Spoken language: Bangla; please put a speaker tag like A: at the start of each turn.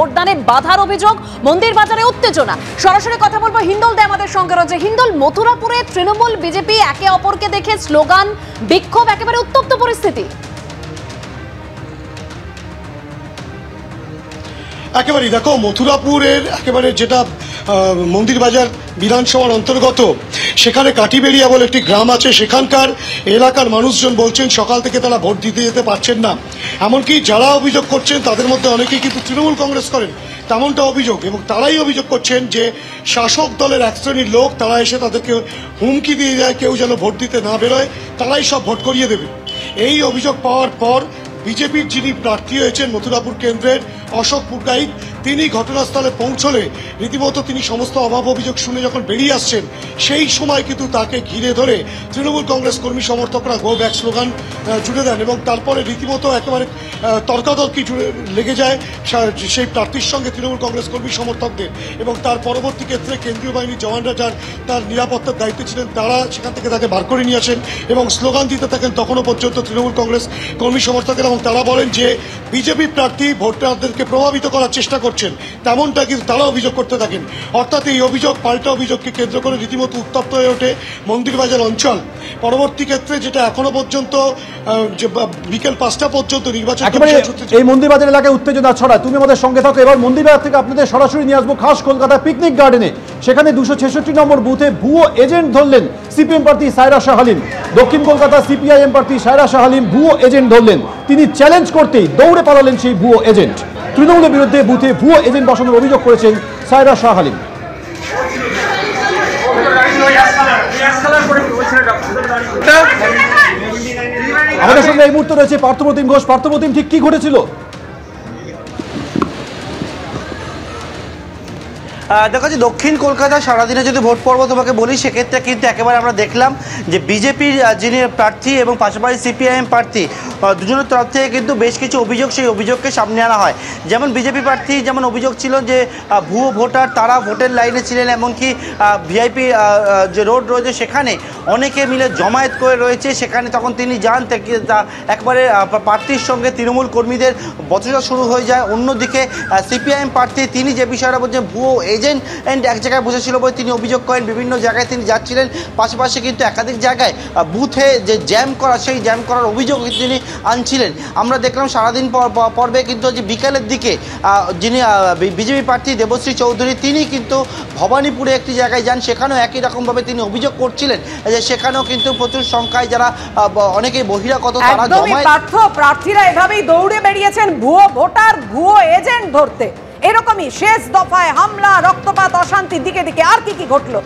A: ভোটদানে বাধার অভিযোগ, মন্দির বাজারে উত্তেজনা। সরাসরি কথা বলবো হিন্দল দে আমাদের সঙ্গে রয়েছে। হিন্দল, মথুরাপুরে তৃণমূল বিজেপি একে অপরকে দেখে স্লোগান, বিক্ষোভ, একেবারে উত্তপ্ত পরিস্থিতি।
B: একেবারেই দেখো, মথুরাপুরের একেবারে যেটা মন্দির বাজার বিধানসভার অন্তর্গত, সেখানে কাটিবেড়িয়া বলে একটি গ্রাম আছে। সেখানকার এলাকার মানুষজন বলছেন সকাল থেকে তারা ভোট দিতে যেতে পারছেন না। এমনকি যারা অভিযোগ করছেন তাদের মধ্যে অনেকেই কিন্তু তৃণমূল কংগ্রেস করেন, তেমনটা অভিযোগ। এবং তারাই অভিযোগ করছেন যে শাসক দলের এক শ্রেণীর লোক তারা এসে তাদেরকে হুমকি দিয়ে যায়, কেউ যেন ভোট দিতে না বেরোয়, তারাই সব ভোট করিয়ে দেবে। এই অভিযোগ পাওয়ার পর বিজেপির যিনি প্রার্থী হয়েছেন মথুরাপুর কেন্দ্রের অশোক পুরকাইত, তিনি ঘটনাস্থলে পৌঁছলে রীতিমতো তিনি সমস্ত অভাব অভিযোগ শুনে যখন বেরিয়ে আসছেন, সেই সময় কিন্তু তাকে ঘিরে ধরে তৃণমূল কংগ্রেস কর্মী সমর্থকরা গো ব্যাক স্লোগান জুড়ে দেন। এবং তারপরে রীতিমতো একেবারে তর্কাতর্কি লেগে যায় সেই প্রার্থীর সঙ্গে তৃণমূল কংগ্রেস কর্মী সমর্থকদের। এবং তার পরবর্তী ক্ষেত্রে কেন্দ্রীয় বাহিনীর জওয়ানরা তার নিরাপত্তার দায়িত্বে ছিলেন, তারা সেখান থেকে তাকে বার করে নিয়ে আসেন এবং স্লোগান দিতে থাকেন তখনও পর্যন্ত তৃণমূল কংগ্রেস কর্মী সমর্থকেরা। এবং তারা বলেন যে বিজেপি প্রার্থী ভোটারদেরকে প্রভাবিত করার চেষ্টা করছেন, তেমনটা কিন্তু তারা অভিযোগ করতে থাকেন। অর্থাৎ এই অভিযোগ পাল্টা অভিযোগকে কেন্দ্র করে রীতিমতো উত্তপ্ত হয়ে ওঠে মন্দির বাজার অঞ্চল। পরবর্তী ক্ষেত্রে যেটা এখনো পর্যন্ত বিকেল 5টা পর্যন্ত নির্বাচন,
C: এই মন্দির বাজার এলাকায় উত্তেজনা ছড়ায়। তুমি আমাদের সঙ্গে থাকো। এবার মন্দির বাজার থেকে আপনাদের সরাসরি নিয়ে আসবো খাস কলকাতা পিকনিক গার্ডেনে। সেখানে 266 নম্বর বুথে ভুয়ো এজেন্ট ধরলেন সিপিএম প্রার্থী সায়রা শাহ হালিম। দক্ষিণ কলকাতা সিপিআইএম প্রার্থী সায়রা শাহ হালিম ভুয়ো এজেন্ট ধরলেন। তিনি চ্যালেঞ্জ করতেই দৌড়ে পালালেন সেই ভুয়ো এজেন্ট। তৃণমূলের বিরুদ্ধে বুথে ভুয়ো এজেন্ট বসানোর অভিযোগ করেছেন সায়রা শাহ হালিম। আমাদের সঙ্গে এই মুহূর্তে রয়েছে পার্থপ্রতিম ঘোষ। পার্থপ্রতিম, ঠিক কি ঘটেছিল?
D: দেখো যে দক্ষিণ কলকাতা সারাদিনে যদি ভোট পর্ব তোমাকে বলি, সেক্ষেত্রে কিন্তু একেবারে আমরা দেখলাম যে বিজেপির যিনি প্রার্থী এবং পাশাপাশি সিপিআইএম প্রার্থী দুজনের তরফ থেকে কিন্তু বেশ কিছু অভিযোগ, সেই অভিযোগকে সামনে আনা হয়। যেমন বিজেপি প্রার্থী যেমন অভিযোগ ছিল যে ভুয়ো ভোটার তারা ভোটের লাইনে ছিলেন, এমনকি ভিআইপি যে রোড রয়েছে সেখানে অনেকে মিলে জমায়েত করে রয়েছে। সেখানে তখন তিনি যান, একবারে প্রার্থীর সঙ্গে তৃণমূল কর্মীদের বচসা শুরু হয়ে যায়। অন্যদিকে সিপিআইএম প্রার্থী তিনি যে বিষয়টা বলছেন ভুয়ো এজেন্ট এক জায়গায় বসেছিল বলে তিনি অভিযোগ করেন, বিভিন্ন জায়গায় তিনি যাচ্ছিলেন, পাশাপাশি কিন্তু একাধিক জায়গায় বুথে যে জ্যাম করা, সেই জ্যাম করার অভিযোগ তিনি আনছিলেন। আমরা দেখলাম সারাদিন পর্বে কিন্তু যে বিকালের দিকে যিনি বিজেপি প্রার্থী দেবশ্রী চৌধুরী তিনি কিন্তু ভবানীপুরে একটি জায়গায় যান, সেখানেও একই রকমভাবে তিনি অভিযোগ করছিলেন যে সেখানেও কিন্তু প্রচুর সংখ্যায় যারা অনেকেই বহিরাগত তারা জমায়েত।
A: প্রার্থীরা এভাবেই দৌড়ে বেরিয়েছেন ভুয়ো ভোটার, ভুয়ো এজেন্ট ধরতে। এরকমই শেষ দফায় হামলা, রক্তপাত, অশান্তি, দিকে দিকে আর কি কি ঘটলো।